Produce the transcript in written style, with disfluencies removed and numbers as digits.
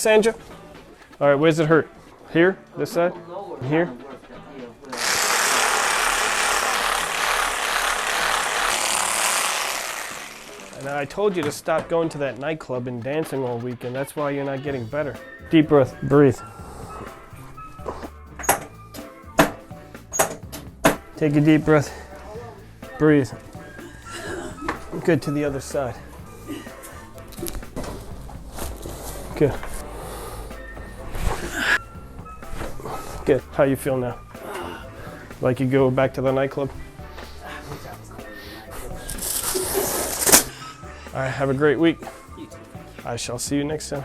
Sandra? All right, where's it hurt? Here? This side? Here? And I told you to stop going to that nightclub and dancing all weekend. That's why you're not getting better. Deep breath, breathe. Take a deep breath, breathe. Good, to the other side. Good. Good, how you feel now? Like you go back to the nightclub? All right, have a great week. I shall see you next time.